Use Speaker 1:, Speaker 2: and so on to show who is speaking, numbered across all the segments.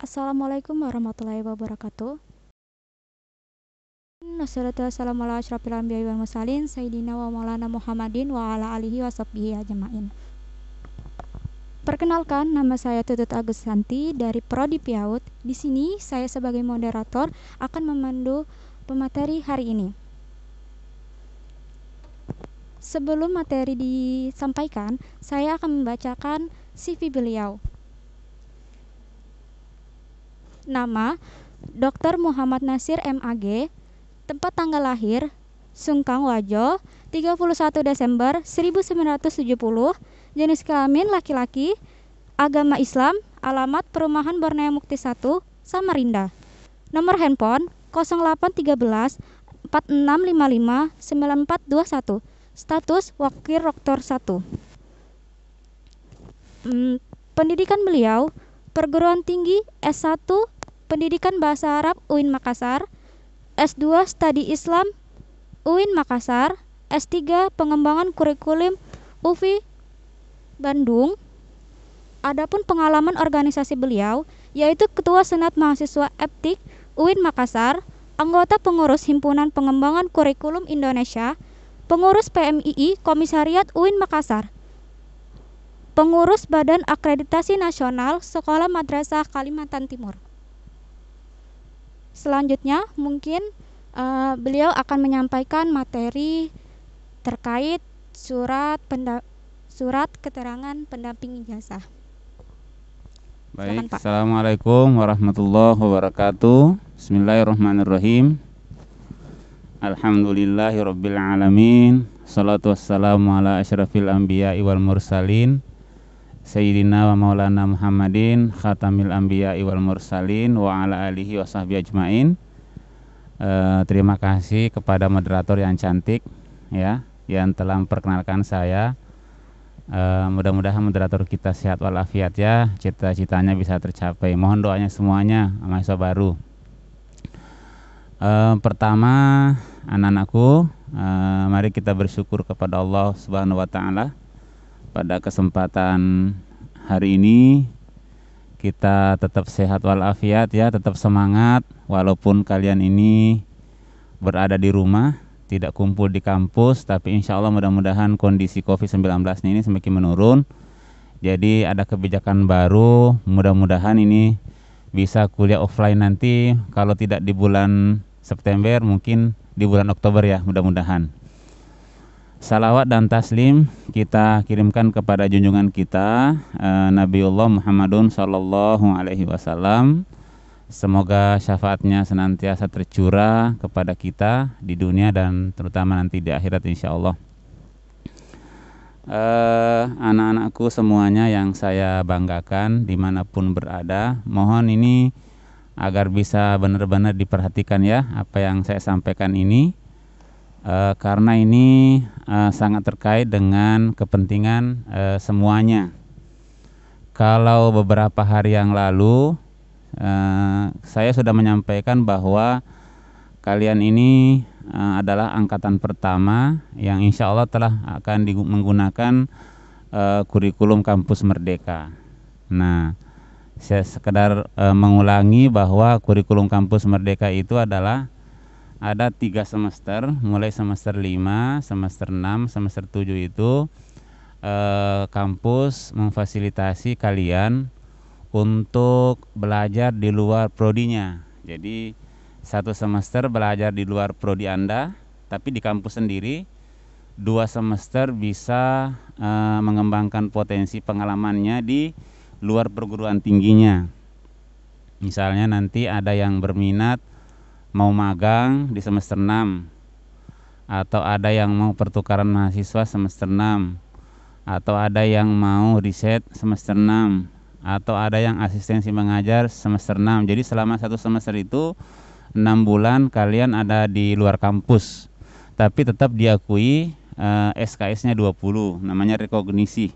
Speaker 1: Assalamualaikum warahmatullahi wabarakatuh. Wassalatu wassalamu ala asyrafil anbiya'i wal mursalin sayyidina wa maulana Muhammadin wa ala alihi washabbihi ajmain. Perkenalkan, nama saya Tutut Agusanti dari Prodi PIAUD. Di sini saya sebagai moderator akan memandu pemateri hari ini. Sebelum materi disampaikan, saya akan membacakan CV beliau. Nama Dr. Muhammad Nasir MAG. Tempat tanggal lahir Sungkang Wajo 31 Desember 1970. Jenis kelamin laki-laki. Agama Islam. Alamat Perumahan Borneo Mukti 1, Samarinda. Nomor handphone 0813 4655 9421. Status Wakil Rektor 1. Pendidikan beliau perguruan tinggi S1 Pendidikan Bahasa Arab UIN Makassar, S2 Studi Islam UIN Makassar, S3 Pengembangan Kurikulum UFI Bandung. Adapun pengalaman organisasi beliau yaitu Ketua Senat Mahasiswa Eptik UIN Makassar, anggota pengurus Himpunan Pengembangan Kurikulum Indonesia, pengurus PMII Komisariat UIN Makassar, pengurus Badan Akreditasi Nasional Sekolah Madrasah Kalimantan Timur. Selanjutnya mungkin beliau akan menyampaikan materi terkait surat keterangan pendamping ijazah.
Speaker 2: Baik,
Speaker 1: Silakan, Pak.
Speaker 2: Assalamualaikum warahmatullahi wabarakatuh. Bismillahirrahmanirrahim. Alhamdulillahirabbil alamin. Shalatu wassalamu ala asyrafil anbiya'i wal mursalin sayyidina wa maulana Muhammadin khatamil anbiya'i wal mursalin wa ala alihi wa sahbihi ajmain. Terima kasih kepada moderator yang cantik ya, yang telah memperkenalkan saya. Mudah-mudahan moderator kita sehat walafiat ya, cita-citanya bisa tercapai. Mohon doanya semuanya mahasiswa baru. Pertama, anak-anakku, mari kita bersyukur kepada Allah Subhanahu wa taala. Pada kesempatan hari ini kita tetap sehat walafiat ya, tetap semangat walaupun kalian ini berada di rumah, tidak kumpul di kampus, tapi insya Allah mudah-mudahan kondisi COVID-19 ini semakin menurun. Jadi ada kebijakan baru, mudah-mudahan ini bisa kuliah offline nanti, kalau tidak di bulan September mungkin di bulan Oktober ya, mudah-mudahan. Salawat dan taslim kita kirimkan kepada junjungan kita Nabiullah Muhammadun sallallahu alaihi wasallam. Semoga syafaatnya senantiasa tercurah kepada kita di dunia dan terutama nanti di akhirat insyaallah. Anak-anakku semuanya yang saya banggakan dimanapun berada, mohon ini agar bisa benar-benar diperhatikan ya apa yang saya sampaikan ini. Karena ini sangat terkait dengan kepentingan semuanya. Kalau beberapa hari yang lalu saya sudah menyampaikan bahwa kalian ini adalah angkatan pertama yang insya Allah telah akan menggunakan kurikulum kampus Merdeka. Nah, saya sekedar mengulangi bahwa kurikulum kampus Merdeka itu adalah ada 3 semester, mulai semester 5, semester 6, semester 7 itu kampus memfasilitasi kalian untuk belajar di luar prodinya. Jadi 1 semester belajar di luar prodi Anda, tapi di kampus sendiri. 2 semester bisa mengembangkan potensi pengalamannya di luar perguruan tingginya. Misalnya nanti ada yang berminat mau magang di semester 6, atau ada yang mau pertukaran mahasiswa semester 6, atau ada yang mau riset semester 6, atau ada yang asistensi mengajar semester 6. Jadi selama 1 semester itu 6 bulan kalian ada di luar kampus, tapi tetap diakui SKS-nya 20, namanya rekognisi.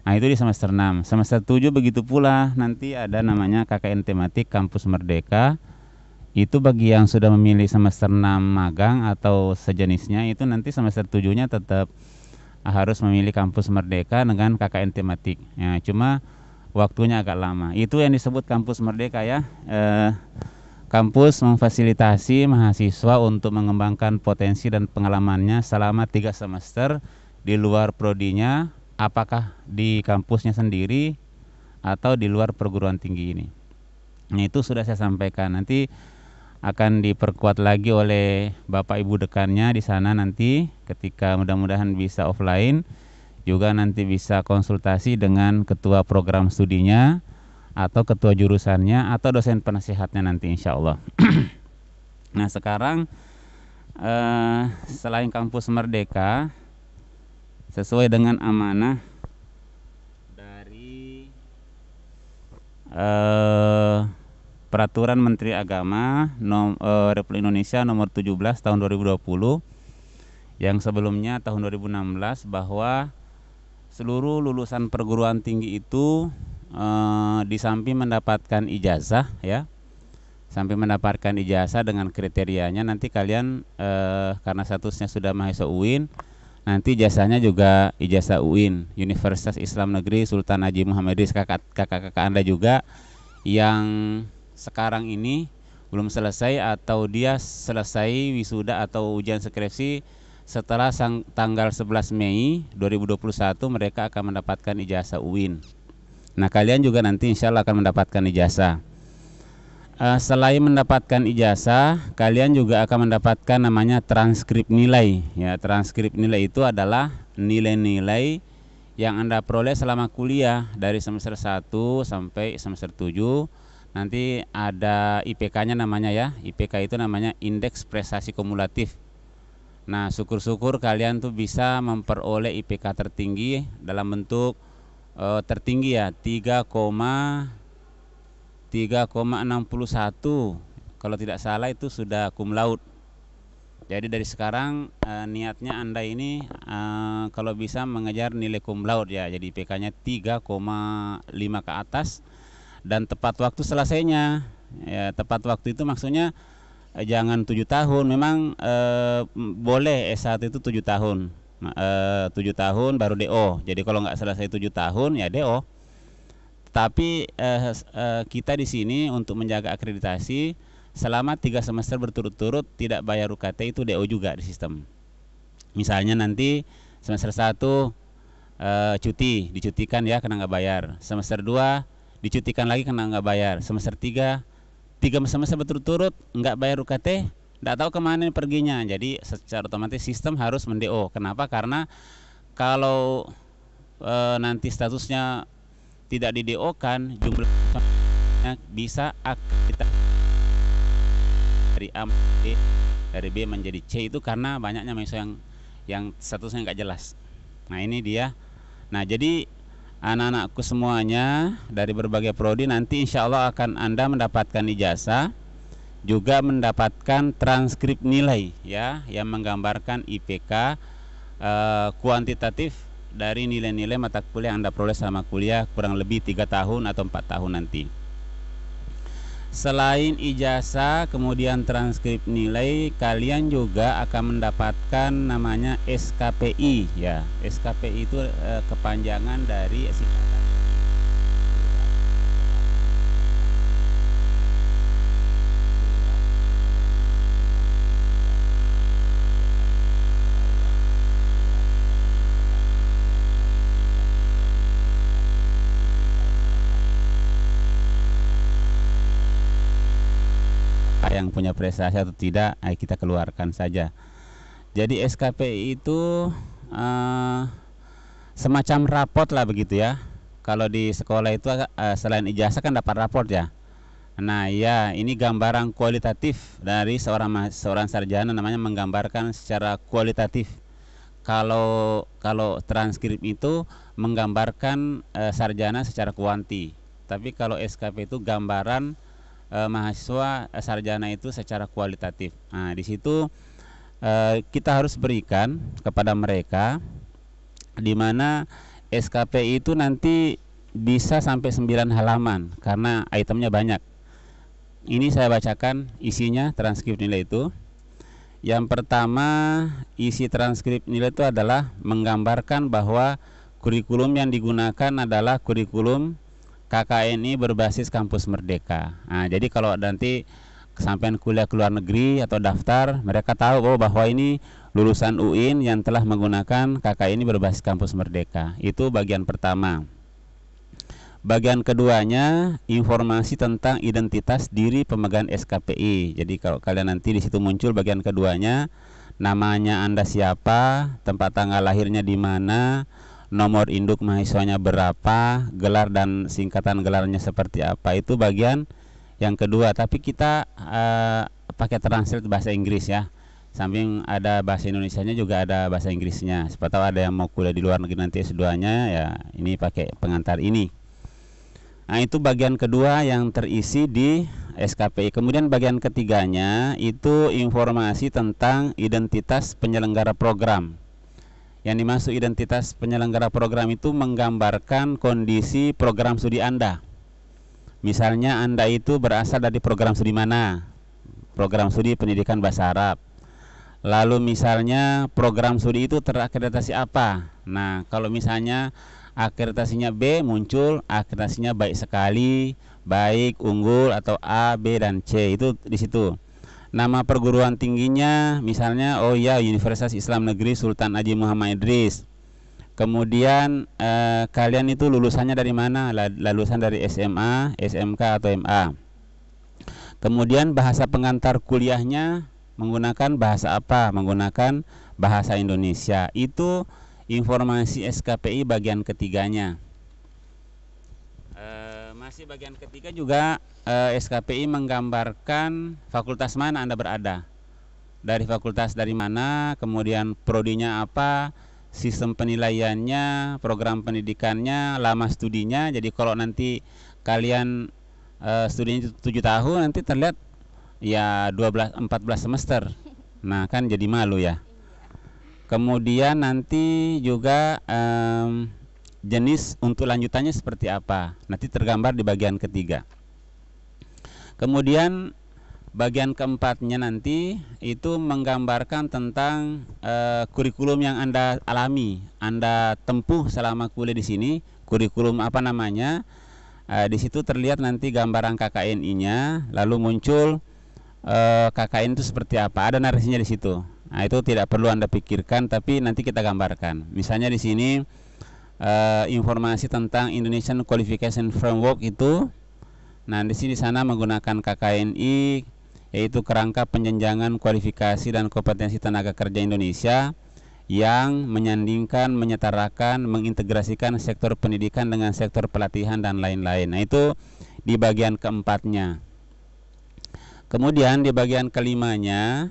Speaker 2: Nah itu di semester 6. Semester 7 begitu pula, nanti ada namanya KKN tematik kampus Merdeka. Itu bagi yang sudah memilih semester 6 magang atau sejenisnya, itu nanti semester 7-nya tetap harus memilih kampus Merdeka dengan KKN tematik. Ya, cuma waktunya agak lama. Itu yang disebut kampus merdeka ya. Kampus memfasilitasi mahasiswa untuk mengembangkan potensi dan pengalamannya selama 3 semester di luar prodinya, apakah di kampusnya sendiri atau di luar perguruan tinggi ini. Nah, itu sudah saya sampaikan. Nanti akan diperkuat lagi oleh Bapak Ibu dekannya di sana nanti ketika mudah-mudahan bisa offline, juga nanti bisa konsultasi dengan ketua program studinya atau ketua jurusannya atau dosen penasihatnya nanti insya Allah. Nah, sekarang selain kampus merdeka, sesuai dengan amanah dari Peraturan Menteri Agama Republik Indonesia nomor 17 tahun 2020 yang sebelumnya tahun 2016, bahwa seluruh lulusan perguruan tinggi itu di samping mendapatkan ijazah ya, sampai mendapatkan ijazah dengan kriterianya, nanti kalian karena statusnya sudah mahasiswa UIN, nanti ijazahnya juga ijazah UIN, Universitas Islam Negeri Sultan Haji Muhammadiyah. Kakak-kakak Anda juga yang sekarang ini belum selesai atau dia selesai wisuda atau ujian skripsi setelah tanggal 11 Mei 2021, mereka akan mendapatkan ijazah UIN. Nah, kalian juga nanti insya Allah akan mendapatkan ijazah. Selain mendapatkan ijazah, kalian juga akan mendapatkan namanya transkrip nilai. Ya, transkrip nilai itu adalah nilai-nilai yang Anda peroleh selama kuliah dari semester 1 sampai semester 7. Nanti ada IPK-nya namanya ya. IPK itu namanya Indeks Prestasi Kumulatif. Nah, syukur-syukur kalian tuh bisa memperoleh IPK tertinggi dalam bentuk tertinggi ya 3,61. Kalau tidak salah itu sudah cum laude. Jadi dari sekarang niatnya Anda ini kalau bisa mengejar nilai cum laude ya. Jadi IPK-nya 3,5 ke atas dan tepat waktu selesainya. Ya, tepat waktu itu maksudnya jangan 7 tahun. Memang boleh S1 itu 7 tahun. 7 tahun baru DO. Jadi kalau nggak selesai 7 tahun ya DO. Tapi kita di sini untuk menjaga akreditasi selama 3 semester berturut-turut tidak bayar UKT, itu DO juga di sistem. Misalnya nanti semester 1 dicutikan ya karena nggak bayar. Semester 2 dicutikan lagi karena nggak bayar. Semester 3 semester berturut-turut nggak bayar UKT, nggak tahu kemana perginya. Jadi secara otomatis sistem harus men-DO. Kenapa? Karena kalau nanti statusnya tidak di-DO-kan, jumlahnya bisa dari A menjadi B, dari B menjadi C, itu karena banyaknya mahasiswa yang statusnya nggak jelas. Nah, ini dia. Nah, jadi anak-anakku semuanya dari berbagai prodi nanti insya Allah akan Anda mendapatkan ijazah, juga mendapatkan transkrip nilai ya, yang menggambarkan IPK kuantitatif dari nilai-nilai mata kuliah yang Anda peroleh selama kuliah kurang lebih 3 tahun atau 4 tahun nanti. Selain ijazah kemudian transkrip nilai, kalian juga akan mendapatkan namanya SKPI ya. SKPI itu kepanjangan dari yang punya prestasi atau tidak, kita keluarkan saja. Jadi SKPI itu semacam raport lah begitu ya. Kalau di sekolah itu selain ijazah kan dapat raport ya. Nah ya, ini gambaran kualitatif dari seorang sarjana, namanya menggambarkan secara kualitatif. Kalau transkrip itu menggambarkan sarjana secara kuanti. Tapi kalau SKP itu gambaran mahasiswa sarjana itu secara kualitatif. Nah, di situ kita harus berikan kepada mereka, di mana SKP itu nanti bisa sampai 9 halaman karena itemnya banyak. Ini saya bacakan isinya transkrip nilai itu. Yang pertama, isi transkrip nilai itu adalah menggambarkan bahwa kurikulum yang digunakan adalah kurikulum KKNI berbasis kampus Merdeka. Nah, jadi kalau nanti sampai kuliah ke luar negeri atau daftar, mereka tahu bahwa ini lulusan UIN yang telah menggunakan KKNI berbasis kampus Merdeka. Itu bagian pertama. Bagian keduanya, informasi tentang identitas diri pemegang SKPI. Jadi kalau kalian nanti di situ muncul bagian keduanya, namanya Anda siapa, tempat tanggal lahirnya di mana, nomor induk mahasiswanya berapa, gelar dan singkatan gelarnya seperti apa. Itu bagian yang kedua. Tapi kita pakai translate bahasa Inggris ya. Samping ada bahasa Indonesianya juga ada bahasa Inggrisnya. Siapa tahu ada yang mau kuliah di luar negeri nanti S2-nya, ya ini pakai pengantar ini. Nah, itu bagian kedua yang terisi di SKPI. Kemudian bagian ketiganya itu informasi tentang identitas penyelenggara program. Yang dimaksud identitas penyelenggara program itu menggambarkan kondisi program studi Anda. Misalnya Anda itu berasal dari program studi mana? Program studi pendidikan bahasa Arab. Lalu misalnya program studi itu terakreditasi apa? Nah, kalau misalnya akreditasinya B, muncul akreditasinya baik sekali, baik, unggul, atau A, B, dan C. Itu di situ. Nama perguruan tingginya misalnya Universitas Islam Negeri Sultan Haji Muhammad Idris. Kemudian kalian itu lulusannya dari mana? Lulusan dari SMA, SMK, atau MA. Kemudian bahasa pengantar kuliahnya menggunakan bahasa apa? Menggunakan bahasa Indonesia. Itu informasi SKPI bagian ketiganya. Masih bagian ketiga juga SKPI menggambarkan fakultas mana Anda berada. Dari fakultas dari mana, kemudian prodinya apa, sistem penilaiannya, program pendidikannya, lama studinya. Jadi kalau nanti kalian studinya 7 tahun, nanti terlihat ya 12-14 semester. Nah, kan jadi malu ya. Kemudian nanti juga jenis untuk lanjutannya seperti apa, nanti tergambar di bagian ketiga. Kemudian bagian keempatnya nanti itu menggambarkan tentang kurikulum yang Anda alami, Anda tempuh selama kuliah di sini. Kurikulum apa namanya? Di situ terlihat nanti gambaran KKNI-nya, lalu muncul KKN itu seperti apa, ada narasinya di situ. Nah, itu tidak perlu Anda pikirkan, tapi nanti kita gambarkan. Misalnya di sini informasi tentang Indonesian Qualification Framework itu. Nah, di sini sana menggunakan KKNI, yaitu kerangka penjenjangan kualifikasi dan kompetensi tenaga kerja Indonesia yang menyandingkan, menyetarakan, mengintegrasikan sektor pendidikan dengan sektor pelatihan dan lain-lain. Nah, itu di bagian keempatnya. Kemudian di bagian kelimanya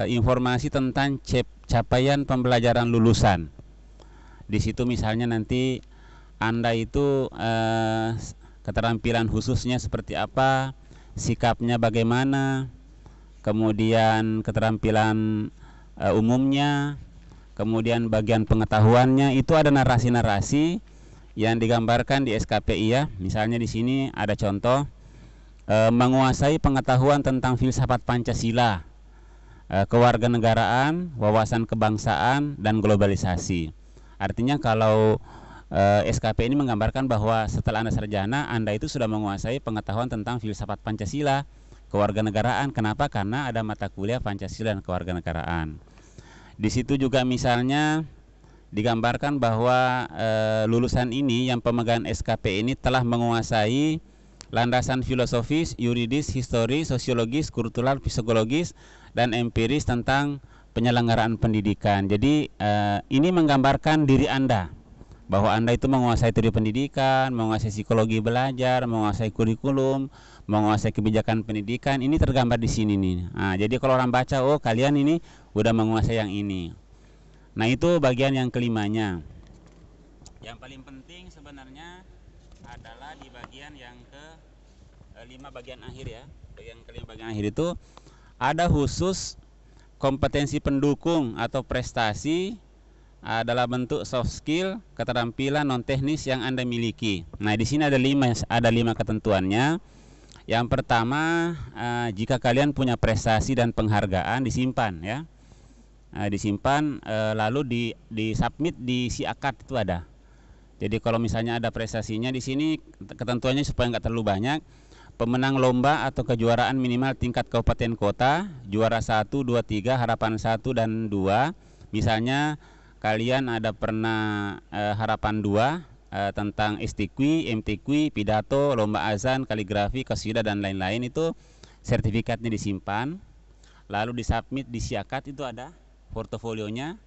Speaker 2: informasi tentang capaian pembelajaran lulusan. Di situ misalnya nanti Anda itu keterampilan khususnya seperti apa, sikapnya bagaimana, kemudian keterampilan umumnya, kemudian bagian pengetahuannya. Itu ada narasi-narasi yang digambarkan di SKPI ya. Misalnya di sini ada contoh menguasai pengetahuan tentang filsafat Pancasila, kewarganegaraan, wawasan kebangsaan, dan globalisasi. Artinya kalau SKP ini menggambarkan bahwa setelah Anda sarjana, Anda itu sudah menguasai pengetahuan tentang filsafat Pancasila, kewarganegaraan. Kenapa? Karena ada mata kuliah Pancasila dan kewarganegaraan. Di situ juga misalnya digambarkan bahwa lulusan ini yang pemegang SKP ini telah menguasai landasan filosofis, yuridis, historis, sosiologis, kultural, psikologis, dan empiris tentang penyelenggaraan pendidikan. Jadi ini menggambarkan diri Anda, bahwa Anda itu menguasai teori pendidikan, menguasai psikologi belajar, menguasai kurikulum, menguasai kebijakan pendidikan. Ini tergambar di sini nih. Nah, jadi kalau orang baca, oh kalian ini udah menguasai yang ini. Nah, itu bagian yang kelimanya. Yang paling penting sebenarnya adalah di bagian yang ke-5 bagian akhir ya. Bagian kelima bagian akhir itu ada khusus kompetensi pendukung atau prestasi dalam bentuk soft skill, keterampilan non teknis yang Anda miliki. Nah, di sini ada 5 ketentuannya. Yang pertama, jika kalian punya prestasi dan penghargaan, disimpan ya. Disimpan lalu di submit di si akad itu ada. Jadi kalau misalnya ada prestasinya di sini, ketentuannya supaya nggak terlalu banyak. Pemenang lomba atau kejuaraan minimal tingkat kabupaten kota, juara 1, 2, 3, harapan 1 dan 2. Misalnya kalian ada pernah harapan 2 tentang STQ, MTQ, pidato, lomba azan, kaligrafi, qasidah dan lain-lain, itu sertifikatnya disimpan, lalu disubmit di Siakat, itu ada portofolionya.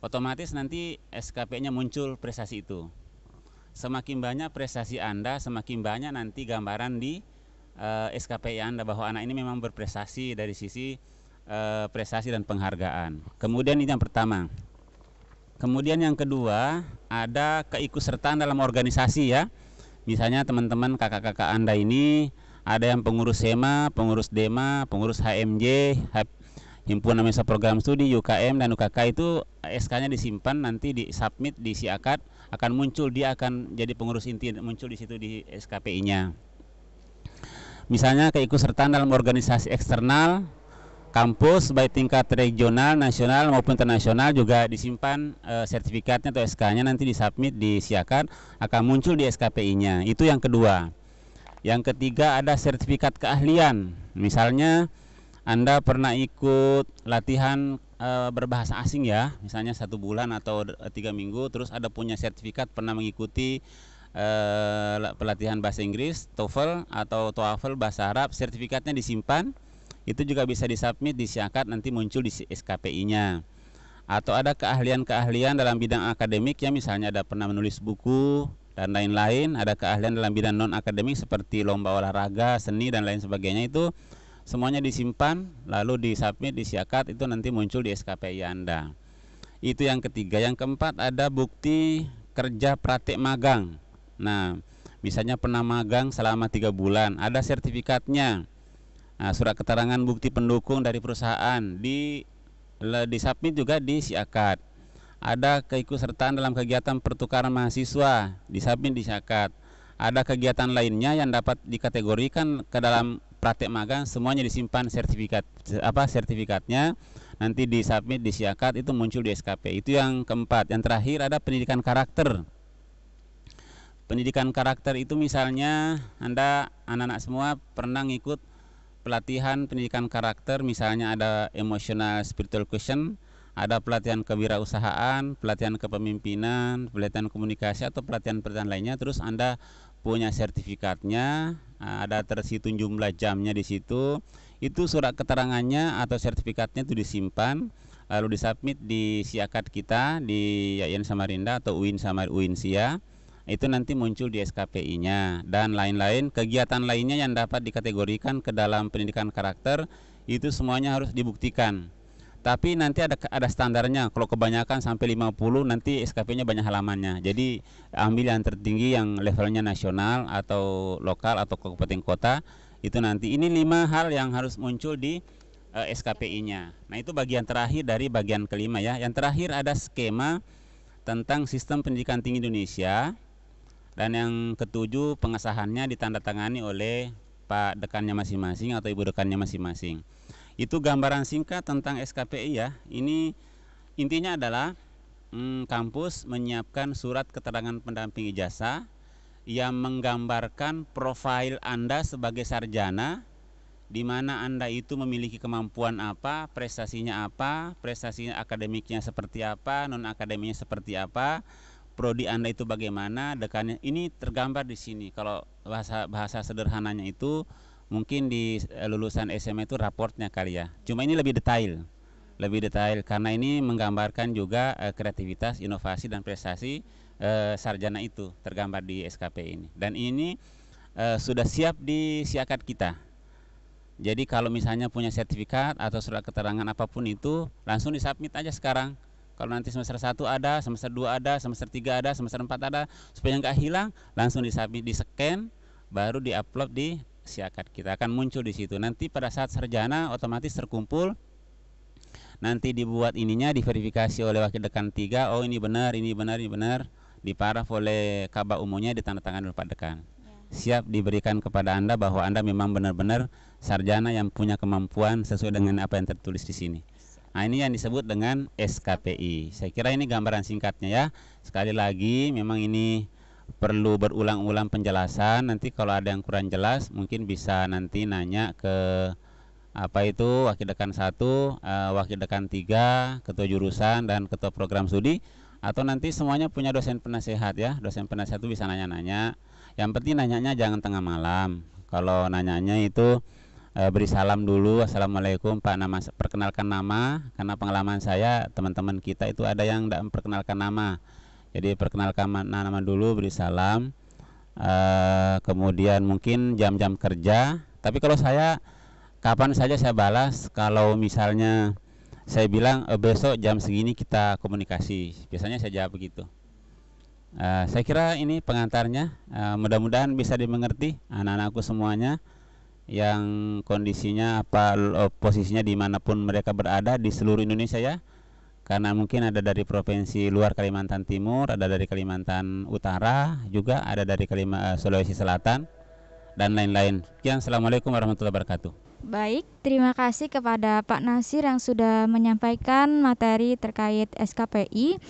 Speaker 2: Otomatis nanti SKP-nya muncul prestasi itu. Semakin banyak prestasi Anda, semakin banyak nanti gambaran di SKP Anda bahwa anak ini memang berprestasi dari sisi prestasi dan penghargaan. Kemudian ini yang pertama. Kemudian yang kedua, ada keikutsertaan dalam organisasi ya. Misalnya teman-teman kakak-kakak Anda ini ada yang pengurus SEMA, pengurus DEMA, pengurus HMJ, Himpunan Mahasiswa Program Studi, UKM dan UKK, itu SK-nya disimpan, nanti disubmit di Siakat, akan muncul, dia akan jadi pengurus inti, muncul di situ di SKPI-nya. Misalnya keikutsertaan dalam organisasi eksternal kampus baik tingkat regional, nasional maupun internasional juga disimpan sertifikatnya atau SK-nya, nanti disubmit di Siakat, akan muncul di SKPI-nya. Itu yang kedua. Yang ketiga ada sertifikat keahlian. Misalnya Anda pernah ikut latihan berbahasa asing ya, misalnya 1 bulan atau 3 minggu, terus ada punya sertifikat pernah mengikuti pelatihan bahasa Inggris, TOEFL atau TOEFL bahasa Arab, sertifikatnya disimpan, itu juga bisa disubmit di Siakat, nanti muncul di SKPI-nya. Atau ada keahlian-keahlian dalam bidang akademik ya, misalnya ada pernah menulis buku dan lain-lain, ada keahlian dalam bidang non akademik seperti lomba olahraga, seni dan lain sebagainya, itu semuanya disimpan lalu disubmit di Siakat, itu nanti muncul di SKPI Anda. Itu yang ketiga. Yang keempat ada bukti kerja praktek magang. Nah, misalnya pernah magang selama 3 bulan, ada sertifikatnya. Nah, surat keterangan bukti pendukung dari perusahaan disubmit juga di Siakat. Ada keikutsertaan dalam kegiatan pertukaran mahasiswa, disubmit di Siakat. Ada kegiatan lainnya yang dapat dikategorikan ke dalam praktek magang, semuanya disimpan sertifikatnya, nanti disubmit di Siakat, itu muncul di SKP. Itu yang keempat. Yang terakhir ada pendidikan karakter. Pendidikan karakter itu misalnya Anda anak-anak semua pernah ngikut pelatihan pendidikan karakter, misalnya ada emotional spiritual quotient, ada pelatihan kewirausahaan, pelatihan kepemimpinan, pelatihan komunikasi atau pelatihan-pelatihan lainnya, terus Anda punya sertifikatnya, ada terhitung jumlah jamnya di situ. Itu surat keterangannya atau sertifikatnya itu disimpan lalu disubmit di Siakat kita di Yayan Samarinda atau UIN Sia. Itu nanti muncul di SKPI-nya dan lain-lain. Kegiatan lainnya yang dapat dikategorikan ke dalam pendidikan karakter itu semuanya harus dibuktikan. Tapi nanti ada standarnya. Kalau kebanyakan sampai 50, nanti SKP-nya banyak halamannya. Jadi ambil yang tertinggi yang levelnya nasional atau lokal atau kabupaten kota. Itu nanti ini 5 hal yang harus muncul di SKPI-nya. Nah, itu bagian terakhir dari bagian kelima ya. Yang terakhir ada skema tentang sistem pendidikan tinggi Indonesia. Dan yang ketujuh, pengesahannya ditandatangani oleh Pak Dekannya masing-masing atau Ibu Dekannya masing-masing. Itu gambaran singkat tentang SKPI ya. Ini intinya adalah kampus menyiapkan surat keterangan pendamping ijazah yang menggambarkan profil Anda sebagai sarjana, di mana Anda itu memiliki kemampuan apa, prestasinya akademiknya seperti apa, non akademiknya seperti apa, prodi Anda itu bagaimana, dekannya. Ini tergambar di sini. Kalau bahasa sederhananya itu mungkin di lulusan SMA itu raportnya kali ya. Cuma ini lebih detail karena ini menggambarkan juga kreativitas, inovasi dan prestasi sarjana itu tergambar di SKP ini. Dan ini sudah siap di Siakat kita. Jadi kalau misalnya punya sertifikat atau surat keterangan apapun itu, langsung disubmit aja sekarang. Kalau nanti semester 1 ada, semester 2 ada, semester 3 ada, semester 4 ada, supaya nggak hilang, langsung disubmit, di-scan, baru di-upload di Siakat kita, akan muncul di situ. Nanti pada saat sarjana otomatis terkumpul, nanti dibuat ininya, diverifikasi oleh wakil dekan 3, oh ini benar, diparaf oleh Kaba umumnya, ditandatangani oleh Pak Dekan. Siap diberikan kepada Anda bahwa Anda memang benar-benar sarjana yang punya kemampuan sesuai dengan apa yang tertulis di sini. Nah, ini yang disebut dengan SKPI. Saya kira ini gambaran singkatnya ya. Sekali lagi, memang ini perlu berulang-ulang penjelasan. Nanti kalau ada yang kurang jelas, mungkin bisa nanti nanya ke apa itu wakil dekan 1, wakil dekan 3, ketua jurusan dan ketua program studi, atau nanti semuanya punya dosen penasehat ya. Dosen penasehat itu bisa nanya-nanya. Yang penting nanyanya jangan tengah malam. Kalau nanyanya itu beri salam dulu, assalamualaikum Pak, nama perkenalkan nama, karena pengalaman saya teman-teman kita itu ada yang tidak memperkenalkan nama. Jadi perkenalkan nama dulu, beri salam, kemudian mungkin jam-jam kerja. Tapi kalau saya kapan saja saya balas. Kalau misalnya saya bilang besok jam segini kita komunikasi, biasanya saya jawab begitu. Saya kira ini pengantarnya, mudah-mudahan bisa dimengerti anak-anakku semuanya yang kondisinya posisinya dimanapun mereka berada di seluruh Indonesia ya, karena mungkin ada dari provinsi luar Kalimantan Timur, ada dari Kalimantan Utara, juga ada dari Sulawesi Selatan dan lain-lain. Sekian, assalamualaikum warahmatullahi wabarakatuh.
Speaker 1: Baik, terima kasih kepada Pak Nasir yang sudah menyampaikan materi terkait SKPI.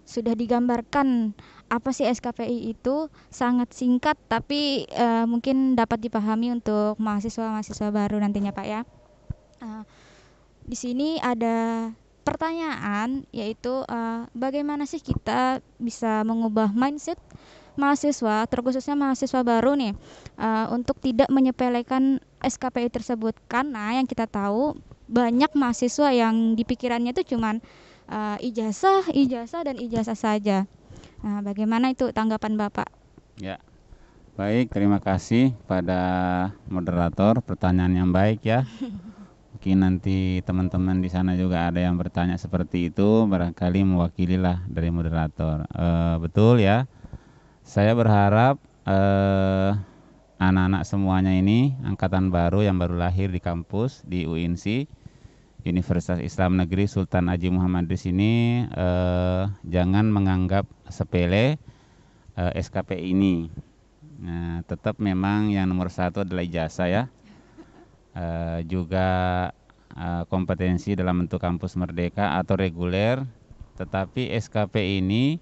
Speaker 1: Sudah digambarkan apa sih SKPI itu, sangat singkat tapi mungkin dapat dipahami untuk mahasiswa-mahasiswa baru nantinya Pak ya. Di sini ada pertanyaan, yaitu bagaimana sih kita bisa mengubah mindset mahasiswa, terkhususnya mahasiswa baru nih, untuk tidak menyepelekan SKPI tersebut, karena yang kita tahu banyak mahasiswa yang di pikirannya itu cuman ijazah dan ijazah saja. Nah, bagaimana itu tanggapan Bapak?
Speaker 2: Ya, baik, terima kasih pada moderator, pertanyaan yang baik ya. Mungkin nanti teman-teman di sana juga ada yang bertanya seperti itu, barangkali mewakililah dari moderator. Betul ya, saya berharap anak-anak semuanya ini angkatan baru yang baru lahir di kampus di UINSI, Universitas Islam Negeri Sultan Haji Muhammad di sini, jangan menganggap sepele SKPI ini. Nah, tetap memang yang nomor 1 adalah ijazah ya, juga kompetensi dalam bentuk kampus merdeka atau reguler. Tetapi SKPI ini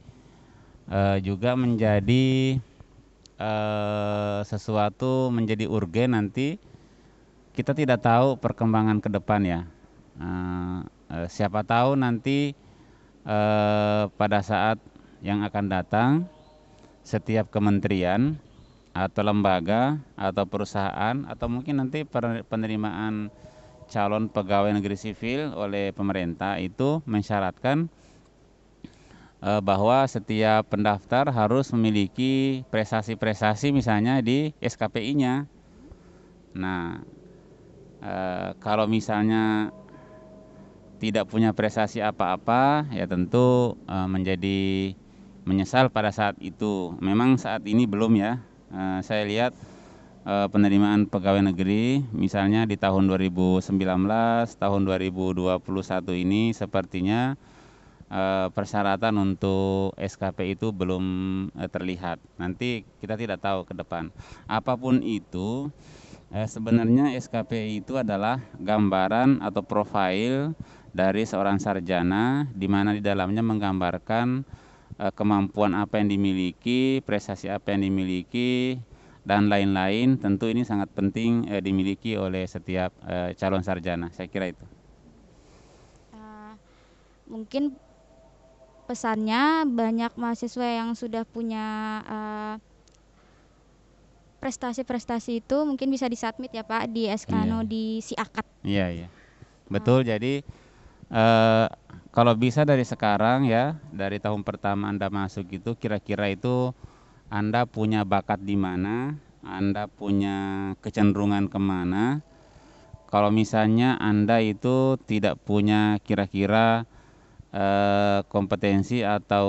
Speaker 2: juga menjadi sesuatu menjadi urgen nanti. Kita tidak tahu perkembangan ke depan ya. Siapa tahu nanti pada saat yang akan datang setiap kementerian atau lembaga atau perusahaan atau mungkin nanti penerimaan calon pegawai negeri sipil oleh pemerintah itu mensyaratkan bahwa setiap pendaftar harus memiliki prestasi-prestasi misalnya di SKPI-nya. Nah, kalau misalnya tidak punya prestasi apa-apa, ya tentu menjadi menyesal pada saat itu. Memang saat ini belum ya. Saya lihat penerimaan pegawai negeri misalnya di tahun 2019, tahun 2021 ini sepertinya persyaratan untuk SKP itu belum terlihat. Nanti kita tidak tahu ke depan. Apapun itu, sebenarnya SKP itu adalah gambaran atau profil dari seorang sarjana, di mana di dalamnya menggambarkan kemampuan apa yang dimiliki, prestasi apa yang dimiliki, dan lain-lain. Tentu ini sangat penting dimiliki oleh setiap calon sarjana. Saya kira itu.
Speaker 1: Mungkin pesannya banyak mahasiswa yang sudah punya prestasi-prestasi itu mungkin bisa disubmit ya Pak di SKNO di SIAKAT.
Speaker 2: Iya. Betul. Jadi kalau bisa dari sekarang ya, dari tahun pertama Anda masuk itu, kira-kira itu Anda punya bakat di mana, Anda punya kecenderungan kemana. Kalau misalnya Anda itu tidak punya kira-kira kompetensi atau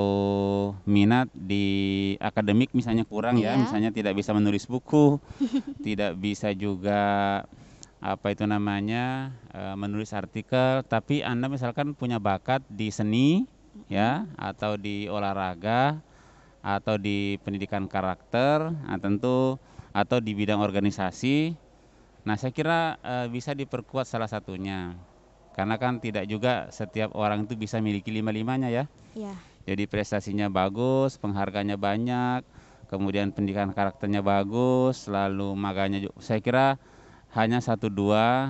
Speaker 2: minat di akademik misalnya kurang ya, misalnya tidak bisa menulis buku, tidak bisa juga menulis artikel, tapi Anda misalkan punya bakat di seni ya, atau di olahraga, atau di pendidikan karakter, tentu atau di bidang organisasi. Nah, saya kira bisa diperkuat salah satunya. Karena kan tidak juga setiap orang itu bisa miliki lima-limanya ya.
Speaker 1: Ya.
Speaker 2: Jadi prestasinya bagus, penghargaannya banyak, kemudian pendidikan karakternya bagus, lalu maganya juga. Saya kira hanya 1-2,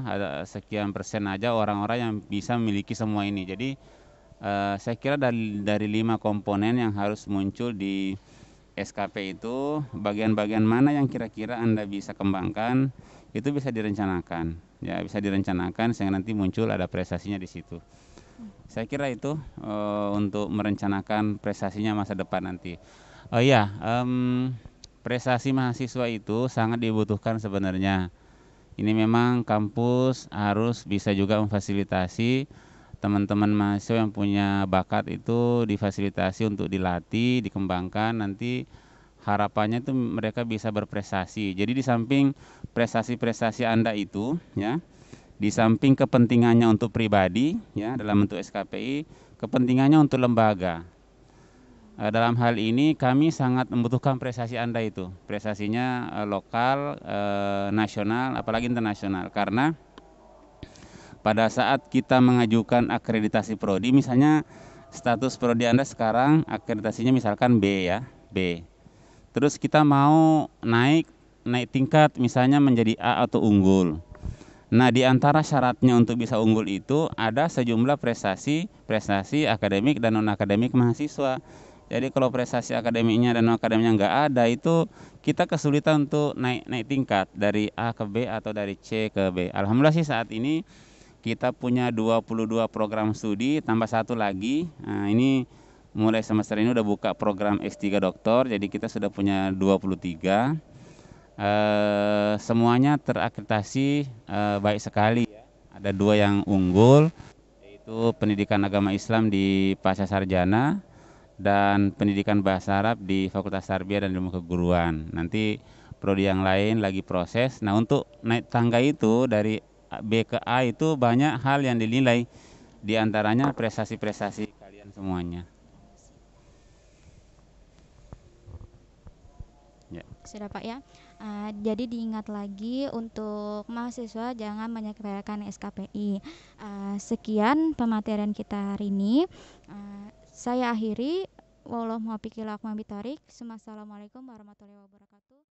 Speaker 2: ada sekian persen aja orang-orang yang bisa memiliki semua ini. Jadi saya kira dari 5 komponen yang harus muncul di SKP itu, bagian-bagian mana yang kira-kira Anda bisa kembangkan, itu bisa direncanakan. Ya, bisa direncanakan sehingga nanti muncul ada prestasinya di situ. Saya kira itu untuk merencanakan prestasinya masa depan nanti. Oh iya, prestasi mahasiswa itu sangat dibutuhkan sebenarnya. Ini memang kampus harus bisa juga memfasilitasi teman-teman mahasiswa yang punya bakat itu, difasilitasi untuk dilatih, dikembangkan. Nanti harapannya itu mereka bisa berprestasi. Jadi di samping prestasi-prestasi Anda itu ya, di samping kepentingannya untuk pribadi ya dalam bentuk SKPI, kepentingannya untuk lembaga. Dalam hal ini kami sangat membutuhkan prestasi Anda itu, prestasinya lokal, nasional, apalagi internasional. Karena pada saat kita mengajukan akreditasi prodi, misalnya status prodi Anda sekarang akreditasinya misalkan B ya, B. Terus kita mau naik tingkat misalnya menjadi A atau unggul. Nah, di antara syaratnya untuk bisa unggul itu ada sejumlah prestasi akademik dan non akademik mahasiswa. Jadi kalau prestasi akademiknya dan non akademiknya nggak ada, itu kita kesulitan untuk naik tingkat dari A ke B atau dari C ke B. Alhamdulillah sih saat ini kita punya 22 program studi tambah satu lagi. Nah, ini mulai semester ini udah buka program S3 doktor, jadi kita sudah punya 23. Semuanya terakreditasi baik sekali ya. Ada 2 yang unggul, yaitu pendidikan agama Islam di Pasca Sarjana dan pendidikan bahasa Arab di Fakultas Tarbiyah dan Ilmu Keguruan. Nanti prodi yang lain lagi proses. Nah, untuk naik tangga itu dari B ke A itu banyak hal yang dinilai, di antaranya prestasi-prestasi kalian semuanya. Ya.
Speaker 1: Sudah Pak ya. Jadi diingat lagi untuk mahasiswa jangan menyepelekan SKPI. Sekian pematerian kita hari ini. Saya akhiri. Wallahualam bishawab. Wassalamualaikum warahmatullahi wabarakatuh.